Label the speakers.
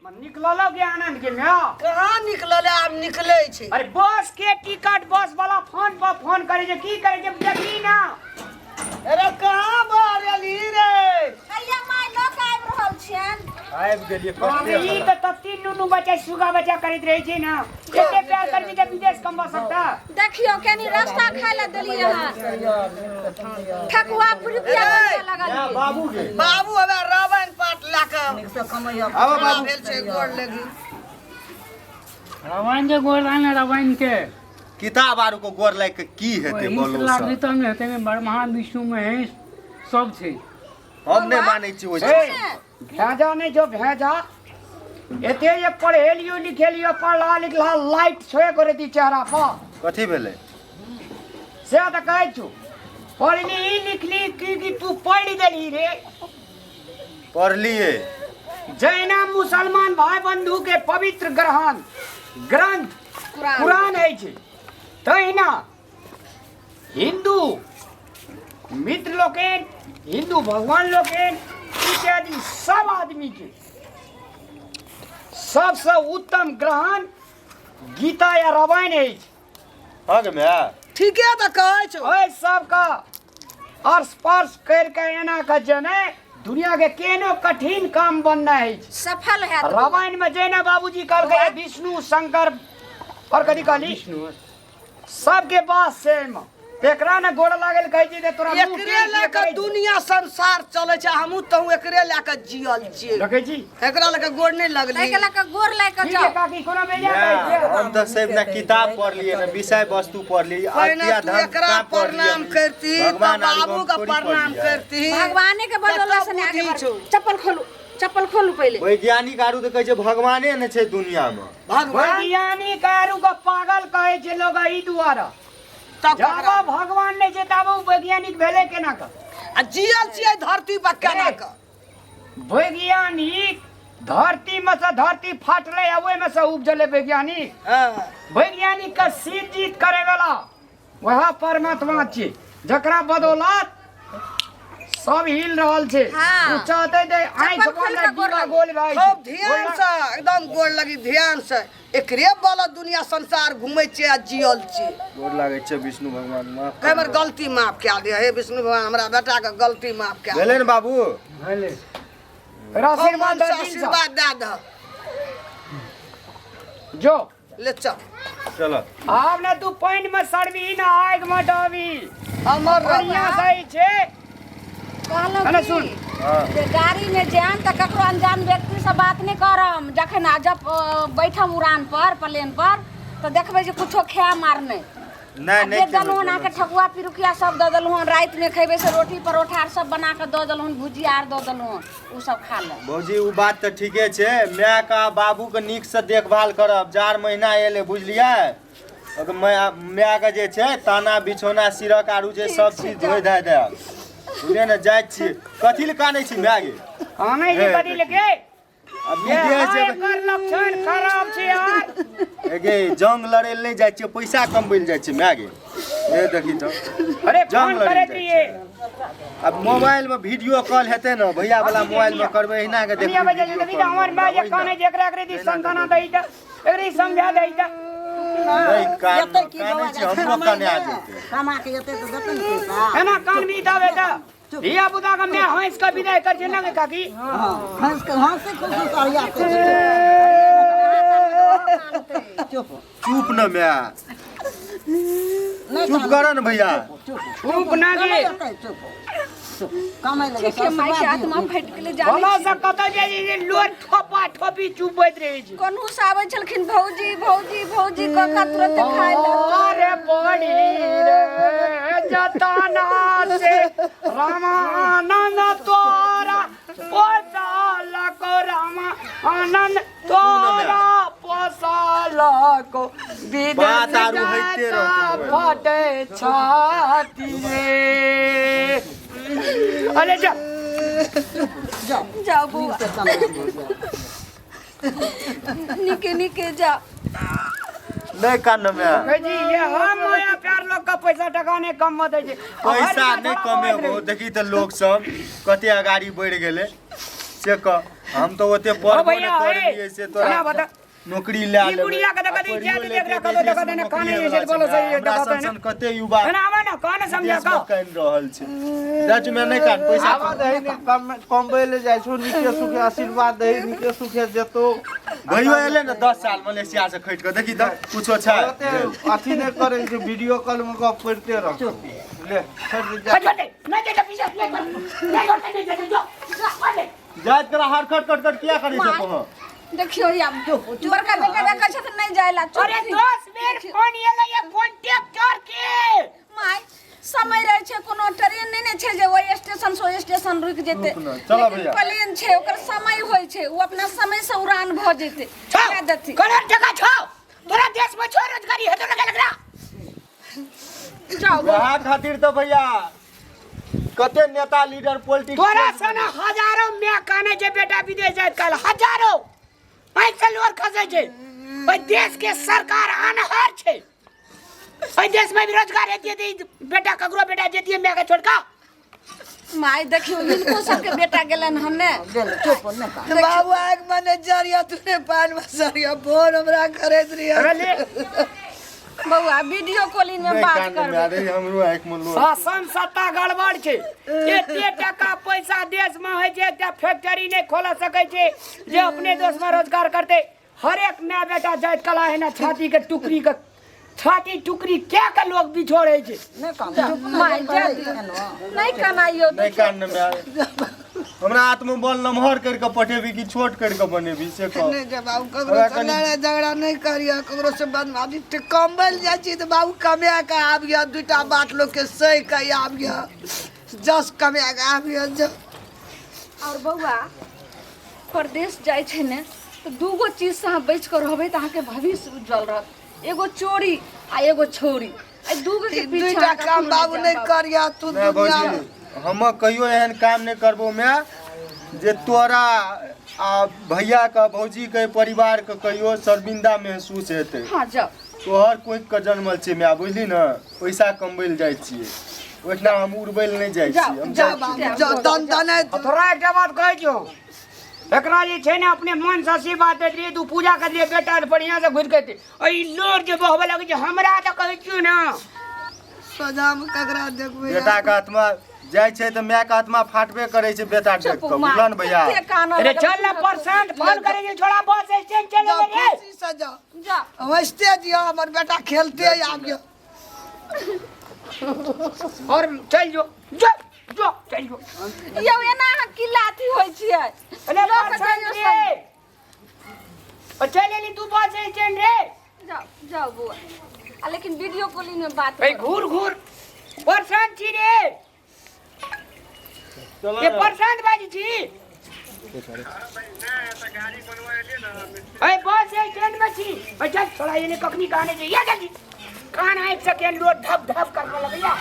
Speaker 1: निकललो के आनंद के म्या
Speaker 2: कहाँ निकलले आब निकले छै।
Speaker 1: अरे बस के टिकट बस वाला फोन पर फोन करे जे की करे जे देखी ना।
Speaker 2: अरे कहाँ बारली रे
Speaker 3: कहिया माय लोक आबि रहल छियन।
Speaker 4: आबि गेलिए
Speaker 1: ई त तीन नुनु बच्चा सुगा बच्चा करैत रहे छै ना। एते प्यार करबी त विदेश कमबा सकता।
Speaker 3: देखियो केनी रास्ता खाय ले देलिए हां ठकुआ पुरुकिया लगा
Speaker 4: बाबू के
Speaker 2: बाबू हवे रावण पाट लाके
Speaker 4: आवा बाबू
Speaker 2: भेल छै गोड़ लगी।
Speaker 5: रामायण के गोर लाने रामायण के
Speaker 4: किताब आर को गोर लाग के की हेते बोलो सब
Speaker 5: गीता में हेते में ब्रह्मा विष्णु महेश सब छै।
Speaker 4: हम नहीं मानै छी ओइ
Speaker 1: भेजा नहीं जो भेजा एते ये पढ़े लियो लिखे लियो पढ़ला लिखला लाइट छोए करे दी चेहरा पर
Speaker 4: कथि भेले
Speaker 1: से त कहै छु पढ़ली लिखली की तू पढ़ देली रे।
Speaker 4: पढ़लिए
Speaker 1: जैन मुसलमान भाई बंधु के पवित्र ग्रंथ कुरान है छै। तहिना हिंदू मित्र लोकेन हिंदू भगवान लोकेन इत्यादि सब आदमी के सबसे उत्तम ग्रहण गीता या रामायण है।
Speaker 4: हग में
Speaker 2: ठीके त कहै छौ।
Speaker 1: ओए सबका और स्पर्श करके एना का जने दुनिया के केनो कठिन काम बनना है।
Speaker 3: सफल है
Speaker 1: रामायण में जैना बाबूजी कल गए विष्णु शंकर और कदी कहली सबके पास सेम एकरा ने गोड़ लागल कहै छै जे तोरा मुंह
Speaker 2: एकरे लेके दुनिया संसार चले छै। हमहू तहू एकरे लेके जियल छियै।
Speaker 1: देखै छी
Speaker 2: एकरा लेके गोड़ नहीं लगली।
Speaker 3: तै के लके गोर लाग के
Speaker 1: ठीक
Speaker 3: जाओ
Speaker 1: है काकी कोनो बेजा कहै छै।
Speaker 4: हम तो सब ना किताब पढ़ लिए ना विषय वस्तु पढ़ लिए
Speaker 2: पहिने
Speaker 4: आज्ञा
Speaker 2: तू
Speaker 4: धर्म
Speaker 2: एकरा
Speaker 4: का पढ़
Speaker 2: प्रणाम
Speaker 4: लिए
Speaker 2: करती
Speaker 4: भगवान आर
Speaker 2: बाबू का प्रणाम करती
Speaker 3: भगवाने के बदौलत से आगे
Speaker 2: बुद्धि छौ।
Speaker 3: चप्पल खोलू पहले।
Speaker 4: वैज्ञानिक आरु तो कहै छै भगवाने ने छै दुनिया में।
Speaker 2: भगवान
Speaker 1: वैज्ञानिक आरु का पागल कहै छै लोग ई दुआरा
Speaker 2: तब
Speaker 1: जब भगवान नहीं छै तब वैज्ञानिक भेले केना का
Speaker 2: आ जियल छियै धरती पर केना के।
Speaker 1: वैज्ञानिक धरती में से धरती फाटले ओहि में से उपजले वैज्ञानिक। वैज्ञानिक का सिर जीत करे वाला वह परमात्मा छै जकरा बदौलत सब हिल रहल छै।
Speaker 3: हाँ।
Speaker 1: उ चाहते दे आंख
Speaker 3: खोल
Speaker 1: बंद
Speaker 3: के गोर
Speaker 1: दीवा
Speaker 3: लगी।
Speaker 1: गोल भाई
Speaker 2: खूब ध्यान से एकदम गोड़ लगी ध्यान से एकरे वाला दुनिया संसार घूमे छै आ जियल छै।
Speaker 4: गोर लागै छै विष्णु भगवान माफ
Speaker 2: हमर गलती माफ कए दे हे विष्णु भगवान हमरा बेटा के गलती माफ कए दे।
Speaker 4: भेले ने बाबू
Speaker 5: भले
Speaker 1: आशीर्वाद दे
Speaker 2: आशीर्वाद दे दे
Speaker 1: जो
Speaker 2: ले चल
Speaker 4: चलो
Speaker 1: आब ने तू पानी में सड़बी ना आग में डाबी
Speaker 2: हमर
Speaker 1: बढ़िया सही छै।
Speaker 3: कहलो
Speaker 1: अरे
Speaker 3: कि
Speaker 1: सुन।
Speaker 3: जे गाड़ी में जान त ककरो अनजान व्यक्ति से बात नहीं करम। जखन जब बैठम उड़ान पर प्लेन पर तो देखबे जे कुछो खाए मार नहीं
Speaker 4: नहीं नहीं
Speaker 3: दलहन आके ठकुआ पिरुकिया सब दे दलहन रात में खेबे से रोटी परोठा आर सब बना के दे दलहन भुजिया आर दे दलहन उ सब खा ले।
Speaker 4: भौजी उ बात तो ठीके छै। माय का बाबू के नीक से देखभाल करब 4 महीना एले बुझलियै। अगर माय के जे छै ताना बिछौना सिरक आरु जे सब चीज धोइ धा दे बुझे ने जाय छी कथि ल कानै छी माय गे
Speaker 1: आनै जे कथि लेके
Speaker 4: अब
Speaker 1: ये
Speaker 4: विदेश जेबै
Speaker 1: एकर लक्षण खराब छै यार।
Speaker 4: गे जंग लड़े ले जाय छी पैसा कमबै ले जाय छी माय गे ए देखी तो
Speaker 1: अरे
Speaker 4: जंग
Speaker 1: फोन
Speaker 4: लड़े
Speaker 1: करे
Speaker 4: जाय
Speaker 1: दिए
Speaker 4: छी। अब मोबाइल में वीडियो कॉल हेते न भैया वाला मोबाइल में करबै हिना के
Speaker 1: दुनिया बजे
Speaker 4: देखबै
Speaker 1: देखि हमर माय जे काने जेकरा एकरे दी संताना दई त एकरे समझा दई त
Speaker 4: नहीं कानै छी हमरो काने आ जेतै
Speaker 2: कमा के जते तो देते न पैसा।
Speaker 1: है ना कान भी दावे त धिया पुता का मैं हंस का विदाई कर छै ना काकी।
Speaker 2: हंस से खुशी करिया
Speaker 4: चुप न मैं चुप कर न भैया
Speaker 1: चुप ना गे
Speaker 2: कमाई लगे
Speaker 3: के माई के आत्मा फट गेले जाने
Speaker 1: भला से कत जे लोट ठोपा ठोपी चुपैत रहे छै।
Speaker 3: कोनहु से आबै छलखिन भौजी भौजी भौजी कका तुरंत खाय ले।
Speaker 1: अरे बड़ी रे जताना से रामानंद तोरा पोसाल को रामानंद तोरा पोसाल को
Speaker 4: बात आरु होइते रहतै।
Speaker 1: फटे छाती रे। अरे जा
Speaker 3: जाओ बुआ निके निके जा।
Speaker 4: नहीं कान में
Speaker 1: जी ये हम माया प्यार लोग का पैसा टका ने कम मत है।
Speaker 4: पैसा नहीं कमे हो देखी तो लोग सब कते अगाड़ी बढ़ गेले से क हम तो ओते
Speaker 1: ओ
Speaker 4: पढ़बो
Speaker 1: भैया
Speaker 4: न
Speaker 1: ए
Speaker 4: करलिए से
Speaker 1: चला
Speaker 4: तोरा
Speaker 1: बता
Speaker 4: नौकरी ले
Speaker 1: ई
Speaker 4: ले
Speaker 1: बुढ़िया के देखा दी जात देख रहा कदो देखा देने काने से बोलो से ये देखा
Speaker 4: सन कते युवा
Speaker 1: है ना आवा ना काने समझा का
Speaker 4: कह रहल छै जाच में नहीं कान पैसा
Speaker 6: आवा दही ने कमबै ले जाइ छौ नीके सुखे आशीर्वाद दही नीके सुखे देतो
Speaker 4: भइयो एले न 10 साल मलेशिया से खैट के देखी त कुछो छै
Speaker 6: अथी ने करे छै वीडियो कॉल में गप करते रह ले छोड़ जा
Speaker 1: छोड़ दे नहीं दे पीछे नहीं करते नहीं जो
Speaker 4: जात करा हर खट खट खट किया करै छै तो
Speaker 3: देखियो या बड़का बेटा देखा छ त नहीं जायला
Speaker 1: अरे 10 बेर फोन एले ये कांटेक्ट कर के
Speaker 3: माय समय रहे छै कोनो ट्रेन नहीं छै जे ओई स्टेशन से ओई स्टेशन रुक जेते
Speaker 4: चला भैया
Speaker 3: प्लेन छै ओकर समय होय छै ओ अपना समय से उड़ान भ जेते क्या देती
Speaker 1: कलर जगह छो तोरा देश में छो रोजगारी है तो लगा
Speaker 3: जाओ
Speaker 4: यहाँ खातिर तो भैया कते नेता लीडर पॉलिटिक्स
Speaker 1: तोरा सना हजारों में काने जे बेटा विदेश जात कल हजारों पैसा लोर खसे छे ओई देश के सरकार अनहार छे ओई देश में भी रोजगार हेती बेटा ककरो बेटा जेती मैं के छोड़का
Speaker 3: माय देखियो इनको सबके बेटा गेलन हने चुप न का
Speaker 2: बाबू आग मैनेजर या तूने पान मसरिया फोन हमरा करैत रही
Speaker 1: अरे ले
Speaker 3: बउआ वीडियो कॉलिंग में बात कर
Speaker 4: अरे हमरो एक मन लो
Speaker 1: शासन सत्ता गड़बड़ छे एते टका पैसा देश में है जे एकटा फैक्ट्री नहीं खोल सके छे जे अपने देश में रोजगार करते हर एक माँ बेटा जात कला है ना छाती के टुकड़ी क्या का लोग बिछोड़े छे
Speaker 3: माय नहीं कनाइयो
Speaker 4: नहीं कान में हमरा आत्मबल नमहर करके पठेबी कि छोट करके बनेबी से कह
Speaker 2: नहीं जब बाबू ककरो से लड़ाई झगड़ा नहीं करिया ककरो से बदमाशी ते कमबल जाइ छी त बाबू कमाया के आबिया दुटा बात लोग के सही कहि आबिया जस कमाया के आबिया ज
Speaker 3: और बउआ परदेश जाय छै ने तो दूगो चीज से अहाँ बच कर रहबै त अहाँ के भविष्य उज्जवल रहत एगो चोरी आ एगो छोरी ए दूगो के पीछे
Speaker 2: दुटा काम बाबू नहीं करिया तू
Speaker 4: मैं
Speaker 2: दुनिया
Speaker 4: भौजी हम कहियो एहन काम नहीं करबो मैं जे तोरा आ भैया का भौजी के परिवार के कहियो शर्मिंदा महसूस हेतै
Speaker 3: हां जाओ
Speaker 4: तोहर कोई के जन्मल छै मैं बुझली न पैसा कमबै ल जाइ छियै ओतना हम उड़बै ल नहीं जाइ छियै हम
Speaker 2: जा बाबू जा दन दन
Speaker 1: थोड़ा एक बात कहे छो एकरा जे छै ने अपने मन से सी बात देत तू पूजा कर लिए बेटा बढ़िया से घुर के ई लोर जे बहबे लगे छै हमरा त कहै छियो ना
Speaker 2: सजा में ककरा देखबै
Speaker 4: बेटा के आत्मा जाइ छै त माय के आत्मा फाटबे करे छै बेटा देख के बुझलन भैया
Speaker 1: अरे चल ना परसेंट फोन करे जे छोड़ा बस स्टैंड चले रे
Speaker 2: सजा
Speaker 3: जा
Speaker 2: अवस्थे दिया हमर बेटा खेलते आबिया
Speaker 1: और चल जो जो जो चल जो
Speaker 3: यो एना की लाठी होय छियै
Speaker 1: अरे परसेंट रे ओ चले ली तू बस स्टैंड रे
Speaker 3: जाओ जाओ बुआ आ लेकिन वीडियो कॉलिंग में बात
Speaker 1: ए घूर परसेंट छी रे ये परसेंट बाजी छी ए बस स्टैंड में छी अच्छा थोड़ा ये कखनी कहने चाहिए जल्दी खाना 1 सेकंड लो धप धप करने लगे या